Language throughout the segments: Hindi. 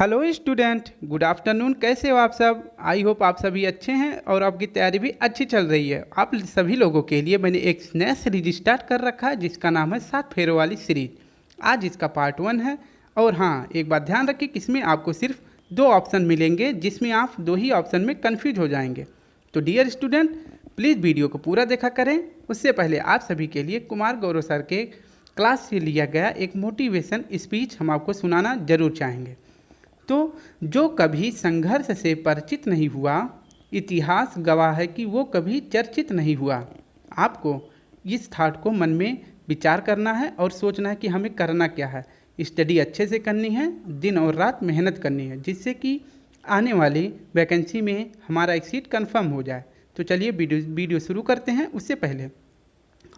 Hello student, good afternoon. कैसे हो आप सब? आई होप आप सभी अच्छे हैं और आपकी तैयारी भी अच्छी चल रही है। आप सभी लोगों के लिए मैंने एक नया सीरीज स्टार्ट कर रखा है जिसका नाम है 7 फेरों वाली सीरीज। आज इसका पार्ट 1 है। और हाँ, एक बात ध्यान रखिए कि इसमें आपको सिर्फ 2 ऑप्शन मिलेंगे जिसमें आप 2 ही ऑप्शन में कन्फ्यूज हो जाएंगे। तो डियर स्टूडेंट, प्लीज़ वीडियो को पूरा देखा करें। उससे पहले आप सभी के लिए कुमार गौरव सर के क्लास से लिया गया एक मोटिवेशन स्पीच हम आपको सुनाना जरूर चाहेंगे। तो जो कभी संघर्ष से परिचित नहीं हुआ, इतिहास गवाह है कि वो कभी चर्चित नहीं हुआ। आपको इस थॉट को मन में विचार करना है और सोचना है कि हमें करना क्या है। स्टडी अच्छे से करनी है, दिन और रात मेहनत करनी है, जिससे कि आने वाली वैकेंसी में हमारा एक सीट कंफर्म हो जाए। तो चलिए वीडियो शुरू करते हैं। उससे पहले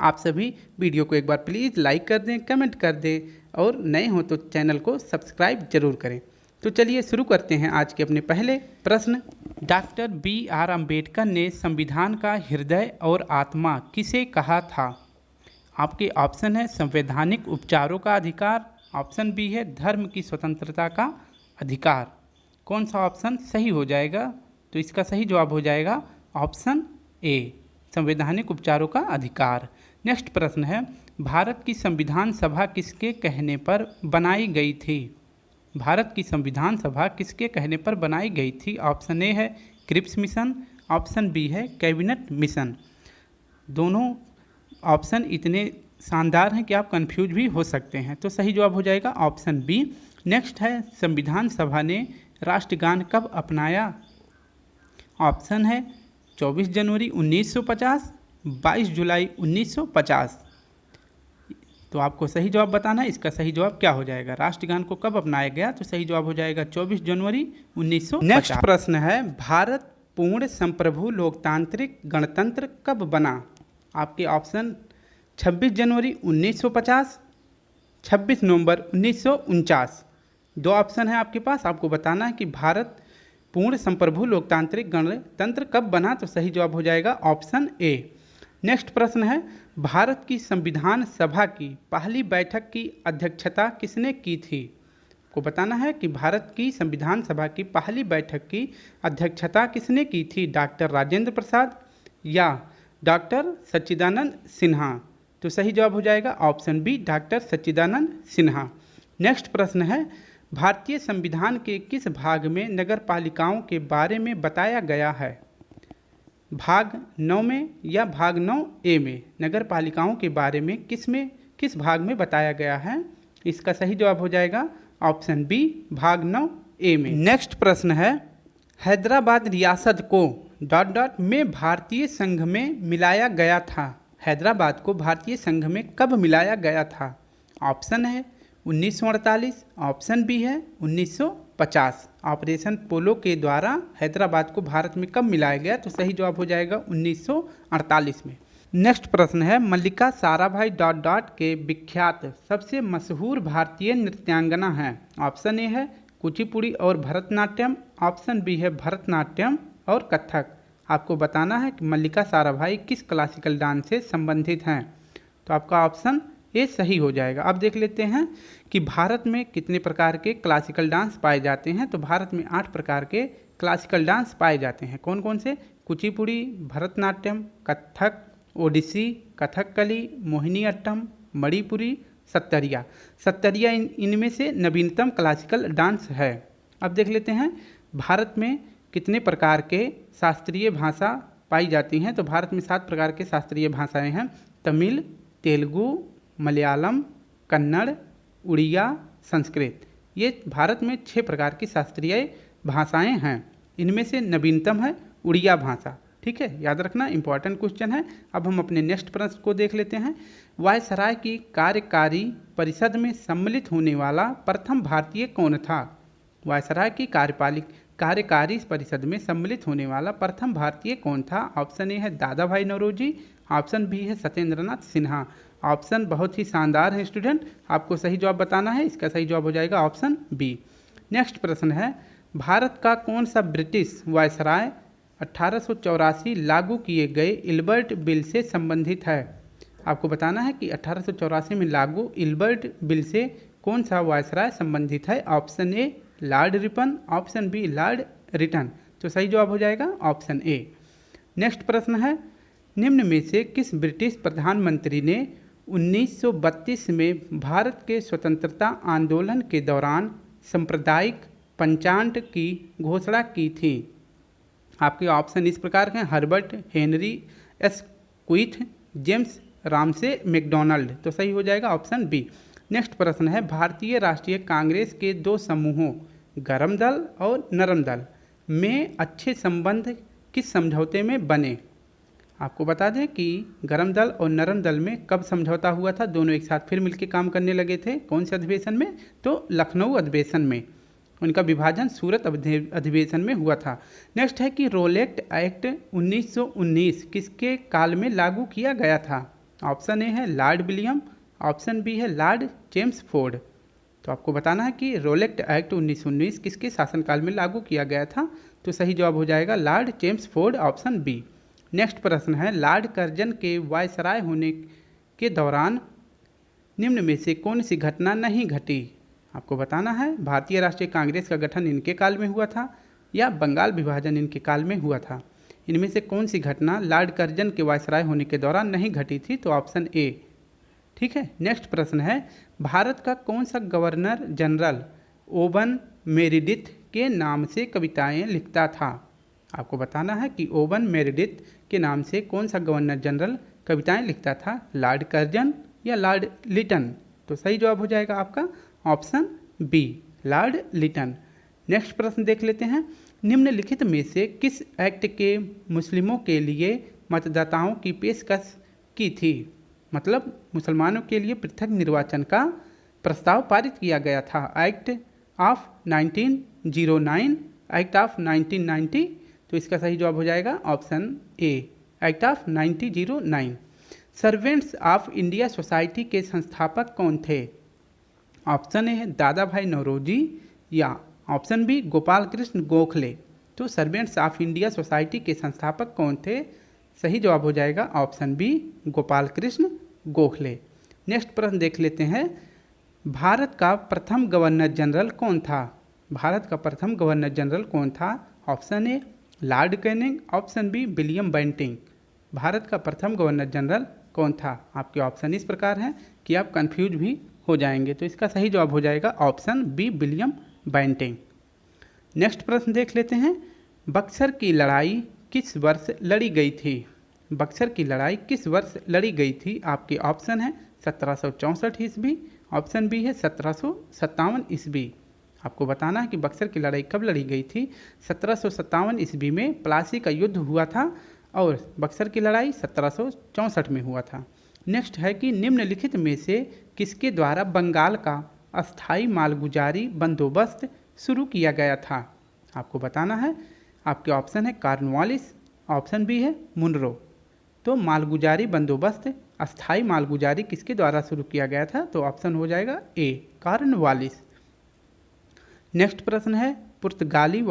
आप सभी वीडियो को एक बार प्लीज़ लाइक कर दें, कमेंट कर दें और नए हो तो चैनल को सब्सक्राइब जरूर करें। तो चलिए शुरू करते हैं आज के अपने पहले प्रश्न। Doctor B.R. अम्बेडकर ने संविधान का हृदय और आत्मा किसे कहा था? आपके ऑप्शन है संवैधानिक उपचारों का अधिकार, ऑप्शन बी है धर्म की स्वतंत्रता का अधिकार। कौन सा ऑप्शन सही हो जाएगा? तो इसका सही जवाब हो जाएगा ऑप्शन ए, संवैधानिक उपचारों का अधिकार। नेक्स्ट प्रश्न है, भारत की संविधान सभा किसके कहने पर बनाई गई थी? भारत की संविधान सभा किसके कहने पर बनाई गई थी? ऑप्शन ए है क्रिप्स मिशन, ऑप्शन बी है कैबिनेट मिशन। दोनों ऑप्शन इतने शानदार हैं कि आप कंफ्यूज भी हो सकते हैं। तो सही जवाब हो जाएगा ऑप्शन बी। नेक्स्ट है, संविधान सभा ने राष्ट्रगान कब अपनाया? ऑप्शन है 24 जनवरी 1950, 22 जुलाई 1950। तो आपको सही जवाब बताना है। इसका सही जवाब क्या हो जाएगा? राष्ट्रगान को कब अपनाया गया? तो सही जवाब हो जाएगा 24 जनवरी 1950। नेक्स्ट प्रश्न है, भारत पूर्ण संप्रभु लोकतांत्रिक गणतंत्र कब बना? आपके ऑप्शन 26 जनवरी 1950, 26 नवंबर 1949। 2 ऑप्शन है आपके पास। आपको बताना है कि भारत पूर्ण संप्रभु लोकतांत्रिक गणतंत्र कब बना? तो सही जवाब हो जाएगा ऑप्शन ए। नेक्स्ट प्रश्न है, भारत की संविधान सभा की पहली बैठक की अध्यक्षता किसने की थी? को बताना है कि भारत की संविधान सभा की पहली बैठक की अध्यक्षता किसने की थी? डॉक्टर राजेंद्र प्रसाद या डॉक्टर सच्चिदानंद सिन्हा। तो सही जवाब हो जाएगा ऑप्शन बी, डॉक्टर सच्चिदानंद सिन्हा। नेक्स्ट प्रश्न है, भारतीय संविधान के किस भाग में नगर पालिकाओं के बारे में बताया गया है? भाग 9 में या भाग 9A में नगर पालिकाओं के बारे में किस भाग में बताया गया है? इसका सही जवाब हो जाएगा ऑप्शन बी, भाग 9A में। नेक्स्ट प्रश्न है, हैदराबाद रियासत को ... में भारतीय संघ में मिलाया गया था। हैदराबाद को भारतीय संघ में कब मिलाया गया था? ऑप्शन है 1948, ऑप्शन बी है 1950। ऑपरेशन पोलो के द्वारा हैदराबाद को भारत में कब मिलाया गया? तो सही जवाब हो जाएगा 1948 में। नेक्स्ट प्रश्न है, मल्लिका साराभाई ... के विख्यात सबसे मशहूर भारतीय नृत्यांगना हैं। ऑप्शन ए है कुचिपुड़ी और भरतनाट्यम, ऑप्शन बी है भरतनाट्यम और कथक। आपको बताना है कि मल्लिका साराभाई किस क्लासिकल डांस से संबंधित हैं। तो आपका ऑप्शन ये सही हो जाएगा। अब देख लेते हैं कि भारत में कितने प्रकार के क्लासिकल डांस पाए जाते हैं। तो भारत में 8 प्रकार के क्लासिकल डांस पाए जाते हैं। कौन कौन से? कुचिपुड़ी, भरतनाट्यम, कथक, ओडिसी, कथकली, मोहिनीअट्टम, मणिपुरी, सत्तरिया। सत्तरिया इनमें से नवीनतम क्लासिकल डांस है। अब देख लेते हैं भारत में कितने प्रकार के शास्त्रीय भाषा पाई जाती हैं। तो भारत में 7 प्रकार के शास्त्रीय भाषाएं हैं। तमिल, तेलुगु, मलयालम, कन्नड़, उड़िया, संस्कृत। ये भारत में 6 प्रकार की शास्त्रीय भाषाएं हैं। इनमें से नवीनतम है उड़िया भाषा। ठीक है, याद रखना, इंपॉर्टेंट क्वेश्चन है। अब हम अपने नेक्स्ट प्रश्न को देख लेते हैं। वायसराय की कार्यकारी परिषद में सम्मिलित होने वाला प्रथम भारतीय कौन था? वायसराय की कार्यकारी परिषद में सम्मिलित होने वाला प्रथम भारतीय कौन था? ऑप्शन ए है दादा भाई नौरोजी, ऑप्शन बी है सत्येंद्रनाथ सिन्हा। ऑप्शन बहुत ही शानदार है स्टूडेंट, आपको सही जवाब बताना है। इसका सही जवाब हो जाएगा ऑप्शन बी। नेक्स्ट प्रश्न है, भारत का कौन सा ब्रिटिश वायसराय 1884 लागू किए गए इल्बर्ट बिल से संबंधित है? आपको बताना है कि 1884 में लागू इल्बर्ट बिल से कौन सा वायसराय संबंधित है? Option A Lord Ripon, option B Lord Lytton. तो सही जवाब हो जाएगा ऑप्शन ए। नेक्स्ट प्रश्न है, निम्न में से किस ब्रिटिश प्रधानमंत्री ने 1932 में भारत के स्वतंत्रता आंदोलन के दौरान सांप्रदायिक पंचांग की घोषणा की थी? आपके ऑप्शन इस प्रकार हैं, Herbert Henry Asquith, James Ramsay MacDonald. तो सही हो जाएगा ऑप्शन बी। नेक्स्ट प्रश्न है, भारतीय राष्ट्रीय कांग्रेस के दो समूहों गरम दल और नरम दल में अच्छे संबंध किस समझौते में बने? आपको बता दें कि गरम दल और नरम दल में कब समझौता हुआ था? दोनों एक साथ फिर मिलकर काम करने लगे थे। कौन से अधिवेशन में? तो लखनऊ अधिवेशन में। उनका विभाजन सूरत अधिवेशन में हुआ था। नेक्स्ट है कि रोलेट एक्ट 1919 किसके काल में लागू किया गया था? ऑप्शन ए है लॉर्ड विलियम, ऑप्शन बी है लॉर्ड चेम्सफोर्ड। तो आपको बताना है कि रोलेट एक्ट 1919 किसके शासनकाल में लागू किया गया था? तो सही जवाब हो जाएगा Lord Chelmsford, option B. Next प्रश्न है, लॉर्ड कर्जन के वायसराय होने के दौरान निम्न में से कौन सी घटना नहीं घटी? आपको बताना है, भारतीय राष्ट्रीय कांग्रेस का गठन इनके काल में हुआ था या बंगाल विभाजन इनके काल में हुआ था? इनमें से कौन सी घटना लॉर्ड कर्जन के वायसराय होने के दौरान नहीं घटी थी? तो ऑप्शन ए। ठीक है। नेक्स्ट प्रश्न है, भारत का कौन सा गवर्नर जनरल ओवन मेरिडिथ के नाम से कविताएं लिखता था? आपको बताना है कि ओवन मेरिडिथ के नाम से कौन सा गवर्नर जनरल कविताएं लिखता था? लॉर्ड कर्जन या लॉर्ड लिटन? तो सही जवाब हो जाएगा आपका option B, Lord Lytton. Next प्रश्न देख लेते हैं, निम्नलिखित में से किस एक्ट के मुस्लिमों के लिए मतदाताओं की पेशकश की थी? मतलब मुसलमानों के लिए पृथक निर्वाचन का प्रस्ताव पारित किया गया था। Act of 1909, act of 1990। तो इसका सही जवाब हो जाएगा option A, act of 1909। Servants of India society के संस्थापक कौन थे? ऑप्शन ए है दादा भाई नौरोजी या ऑप्शन बी गोपाल कृष्ण गोखले। तो सर्वेंट्स ऑफ इंडिया सोसाइटी के संस्थापक कौन थे? सही जवाब हो जाएगा option B, Gopal Krishna Gokhale. Next प्रश्न देख लेते हैं, भारत का प्रथम गवर्नर जनरल कौन था? भारत का प्रथम गवर्नर जनरल कौन था? Option A Lord Canning, option B William Bentinck. Bharat का प्रथम गवर्नर जनरल कौन था? आपके ऑप्शन इस प्रकार हैं कि आप कंफ्यूज भी हो जाएंगे। तो इसका सही जवाब हो जाएगा option B, William Bentinck. Next प्रश्न देख लेते हैं, बक्सर की लड़ाई किस वर्ष लड़ी गई थी? बक्सर की लड़ाई किस वर्ष लड़ी गई थी? आपके ऑप्शन है 1764 ईस्वी, ऑप्शन बी है 1757 ईस्वी। आपको बताना है कि बक्सर की लड़ाई कब लड़ी गई थी। 1757 ईस्वी में प्लासी का युद्ध हुआ था और बक्सर की लड़ाई 1764 में हुआ था। नेक्स्ट है कि निम्नलिखित में से किसके द्वारा बंगाल का अस्थाई मालगुजारी बंदोबस्त शुरू किया गया था? आपको बताना है, आपके ऑप्शन है कॉर्नवालिस, ऑप्शन बी है मुनरो। तो मालगुजारी बंदोबस्त, अस्थाई मालगुजारी किसके द्वारा शुरू किया गया था? तो ऑप्शन हो जाएगा ए, कॉर्नवालिस। नेक्स्ट प्रश्न है, पुर्तगाली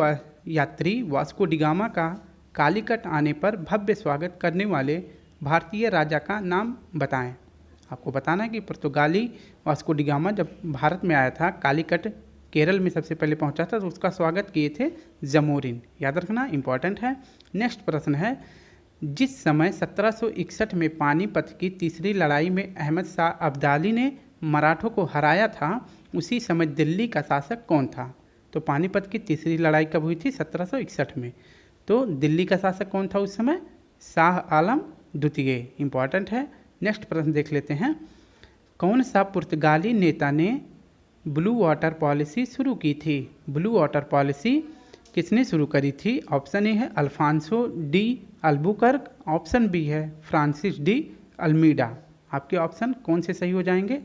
यात्री वास्को डिगामा का कालीकट आने पर भव्य स्वागत करने वाले भारतीय राजा का नाम बताएं। आपको बताना है कि पुर्तगाली वास्को डिगामा जब भारत में आया था, कालीकट केरल में सबसे पहले पहुंचा था, तो उसका स्वागत किए थे जमोरिन। याद रखना, इंपॉर्टेंट है। नेक्स्ट प्रश्न है, जिस समय 1761 में पानीपत की तीसरी लड़ाई में अहमद शाह अब्दाली ने मराठों को हराया था, उसी समय दिल्ली का शासक कौन था? तो पानीपत की तीसरी लड़ाई कब हुई थी? 1761 में। तो दिल्ली का शासक कौन था उस समय? शाह आलम द्वितीय। इंपॉर्टेंट है। नेक्स्ट प्रश्न देख लेते हैं, कौन सा पुर्तगाली नेता ने ब्लू वाटर पॉलिसी शुरू की थी? ब्लू वाटर पॉलिसी किसने शुरू करी थी? ऑप्शन ए है Alfonso de Albuquerque, option B है फ्रांसिस डी अल्मीडा। आपके ऑप्शन कौन से सही हो जाएंगे?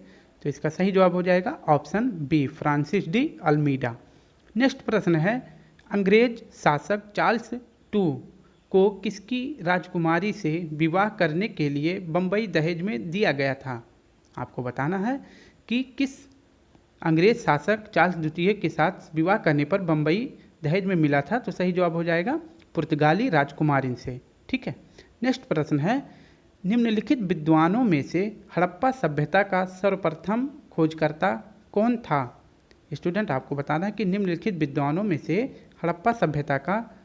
तो इसका सही जवाब हो जाएगा option B, Francis de Almeida. Next प्रश्न है, अंग्रेज शासक चार्ल्स टू को किसकी राजकुमारी से विवाह करने के लिए बम्बई दहेज में दिया गया था? आपको बताना है कि किस अंग्रेज शासक चार्ल्स द्वितीय के साथ विवाह करने पर बम्बई दहेज में मिला था। तो सही जवाब हो जाएगा पुर्तगाली राजकुमारी से। ठीक है। नेक्स्ट प्रश्न है, निम्नलिखित विद्वानों में से हड़प्पा सभ्यता का सर्वप्रथम खोजकर्ता कौन था? स्टूडेंट आपको बताना है कि निम्नलिखित विद्वानों में से हड़प्पा सभ्यता का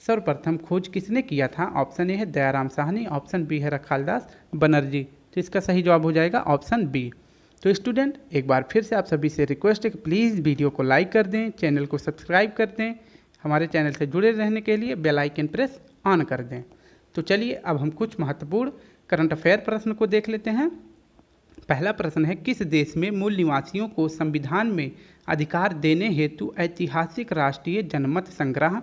सर्वप्रथम खोज किसने किया था। ऑप्शन ए है दयाराम साहनी, ऑप्शन बी है रखालदास बनर्जी। तो इसका सही जवाब हो जाएगा ऑप्शन बी। तो स्टूडेंट एक बार फिर से आप सभी से रिक्वेस्ट है कि प्लीज़ वीडियो को लाइक कर दें, चैनल को सब्सक्राइब कर दें, हमारे चैनल से जुड़े रहने के लिए बेल आइकन प्रेस ऑन कर दें। तो चलिए अब हम कुछ महत्वपूर्ण करंट अफेयर प्रश्न को देख लेते हैं। पहला प्रश्न है, किस देश में मूल निवासियों को संविधान में अधिकार देने हेतु ऐतिहासिक राष्ट्रीय जनमत संग्रह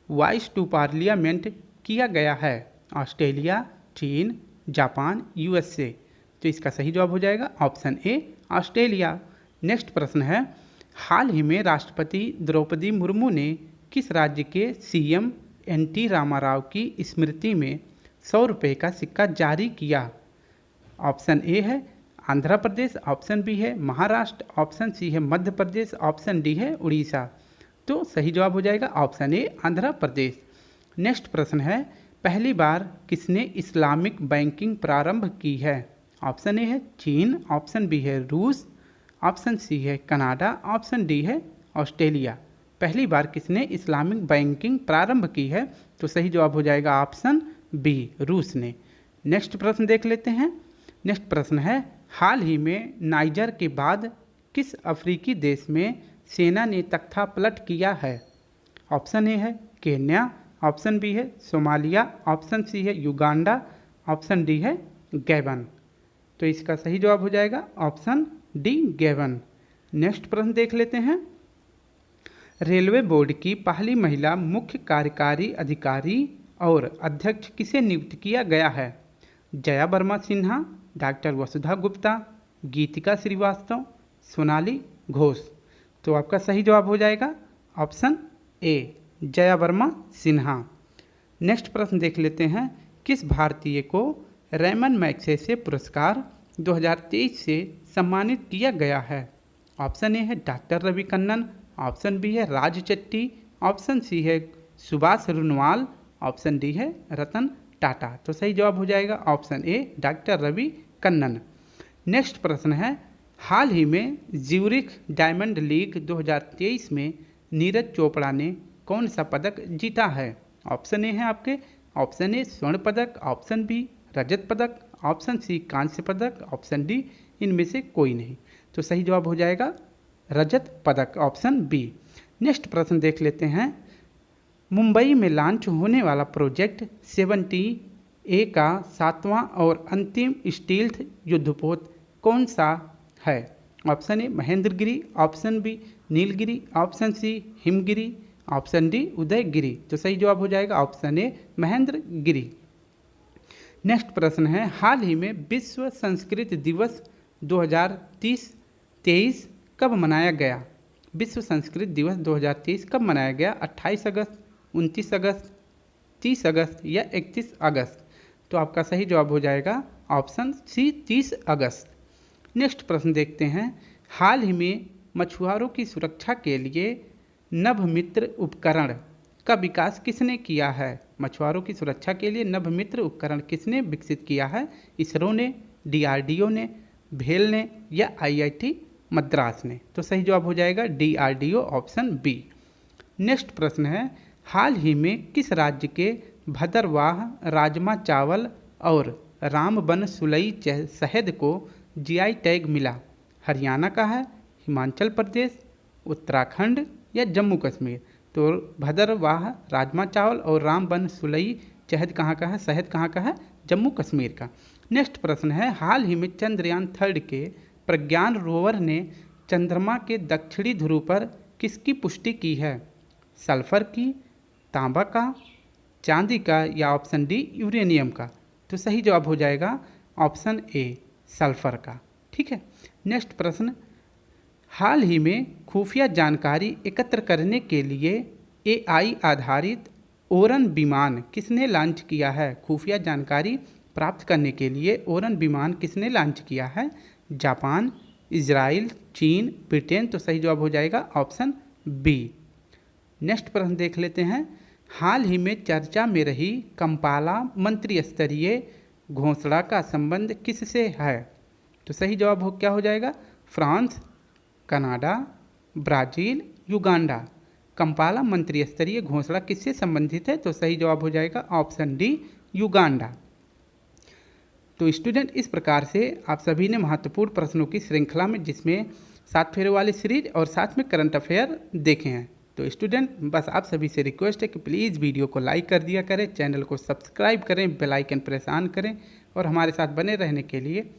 वॉइस टू पार्लियामेंट किया गया है। ऑस्ट्रेलिया, चीन, जापान, यूएसए। तो इसका सही जवाब हो जाएगा ऑप्शन ए ऑस्ट्रेलिया। नेक्स्ट प्रश्न है, हाल ही में राष्ट्रपति द्रौपदी मुर्मू ने किस राज्य के सीएम एन.टी. रामाराव की स्मृति में 100 रुपये का सिक्का जारी किया। ऑप्शन ए है आंध्र प्रदेश, ऑप्शन बी है महाराष्ट्र, ऑप्शन सी है मध्य प्रदेश, ऑप्शन डी है उड़ीसा। तो सही जवाब हो जाएगा ऑप्शन ए आंध्र प्रदेश। नेक्स्ट प्रश्न है, पहली बार किसने इस्लामिक बैंकिंग प्रारंभ की है। ऑप्शन ए है चीन, ऑप्शन बी है रूस, ऑप्शन सी है कनाडा, ऑप्शन डी है ऑस्ट्रेलिया। पहली बार किसने इस्लामिक बैंकिंग प्रारंभ की है। तो सही जवाब हो जाएगा ऑप्शन बी रूस ने। नेक्स्ट प्रश्न देख लेते हैं। नेक्स्ट प्रश्न है, हाल ही में नाइजर के बाद किस अफ्रीकी देश में सेना ने तख्ता पलट किया है। ऑप्शन ए है केन्या, ऑप्शन बी है सोमालिया, ऑप्शन सी है युगांडा, ऑप्शन डी है गैबन। तो इसका सही जवाब हो जाएगा ऑप्शन डी गैबन। नेक्स्ट प्रश्न देख लेते हैं। रेलवे बोर्ड की पहली महिला मुख्य कार्यकारी अधिकारी और अध्यक्ष किसे नियुक्त किया गया है। जया वर्मा सिन्हा, डॉक्टर वसुधा गुप्ता, गीतिका श्रीवास्तव, सोनाली घोष। तो आपका सही जवाब हो जाएगा ऑप्शन ए जया वर्मा सिन्हा। नेक्स्ट प्रश्न देख लेते हैं, किस भारतीय को रैमन मैग्सेसे पुरस्कार 2023 से सम्मानित किया गया है। ऑप्शन ए है doctor Ravi Kannan, option B है राज चट्टी, ऑप्शन सी है सुभाष रुनवाल, ऑप्शन डी है रतन टाटा। तो सही जवाब हो जाएगा option A doctor Ravi Kannan. Next प्रश्न है, हाल ही में ज्यूरिख डायमंड लीग 2023 में नीरज चोपड़ा ने कौन सा पदक जीता है। ऑप्शन ए है आपके, ऑप्शन ए स्वर्ण पदक, ऑप्शन बी रजत पदक, ऑप्शन सी कांस्य पदक, ऑप्शन डी इनमें से कोई नहीं। तो सही जवाब हो जाएगा रजत पदक, ऑप्शन बी। नेक्स्ट प्रश्न देख लेते हैं, मुंबई में लॉन्च होने वाला प्रोजेक्ट 70A का 7वां और अंतिम स्टील्थ युद्धपोत कौन सा है। Option A Mahendragiri, option B Nilgiri, option C Himgiri, option D Udaygiri. तो सही जवाब हो जाएगा ऑप्शन ए महेंद्रगिरी। नेक्स्ट प्रश्न है, हाल ही में विश्व संस्कृत दिवस 2023 कब मनाया गया। विश्व संस्कृत दिवस 2023 कब मनाया गया। 28 अगस्त, 29 अगस्त, 30 अगस्त या 31 अगस्त। तो आपका सही जवाब हो जाएगा ऑप्शन सी 30 अगस्त। नेक्स्ट प्रश्न देखते हैं, हाल ही में मछुआरों की सुरक्षा के लिए नभमित्र उपकरण का विकास किसने किया है। मछुआरों की सुरक्षा के लिए नभमित्र उपकरण किसने विकसित किया है। इसरो ने, डीआरडीओ ने, भेल ने या आईआईटी मद्रास ने। तो सही जवाब हो जाएगा डीआरडीओ, ऑप्शन बी। नेक्स्ट प्रश्न है, हाल ही में किस राज्य के भदरवाह राजमा चावल और रामबन सुलई शहद को जीआई टैग मिला। हरियाणा का है, हिमाचल प्रदेश, उत्तराखंड या जम्मू कश्मीर। तो भदरवाह राजमा चावल और रामबन सुलई शहद कहाँ का है, शहद कहाँ का है, जम्मू कश्मीर का। नेक्स्ट प्रश्न है, हाल ही में चंद्रयान 3 के प्रज्ञान रोवर ने चंद्रमा के दक्षिणी ध्रुव पर किसकी पुष्टि की है। सल्फर की, तांबा का, चांदी का या ऑप्शन डी यूरेनियम का। तो सही जवाब हो जाएगा ऑप्शन ए सल्फर का। ठीक है। नेक्स्ट प्रश्न, हाल ही में खुफिया जानकारी एकत्र करने के लिए एआई आधारित ओरन विमान किसने लॉन्च किया है। खुफिया जानकारी प्राप्त करने के लिए ओरन विमान किसने लॉन्च किया है। जापान, इजराइल, चीन, ब्रिटेन। तो सही जवाब हो जाएगा ऑप्शन बी। नेक्स्ट प्रश्न देख लेते हैं, हाल ही में चर्चा में रही कंपाला मंत्री स्तरीय घोषणा का संबंध किससे है। तो सही जवाब क्या हो जाएगा, France, Canada, Brazil, Uganda. Kampala मंत्री स्तरीय घोषणा किससे संबंधित है? तो सही जवाब हो जाएगा ऑप्शन डी, युगांडा। तो स्टूडेंट, इस प्रकार से आप सभी ने महत्वपूर्ण प्रश्नों की श्रृंखला में, जिसमें 7 फेरों वाली सीरीज और साथ में करंट अफेयर देखे हैं। तो स्टूडेंट, बस आप सभी से रिक्वेस्ट है कि प्लीज़ वीडियो को लाइक कर दिया करें, चैनल को सब्सक्राइब करें, बेल आइकन प्रेस ऑन करें और हमारे साथ बने रहने के लिए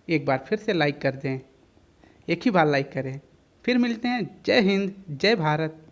एक बार फिर से लाइक कर दें। एक ही बार लाइक करें। फिर मिलते हैं। जय हिंद, जय भारत।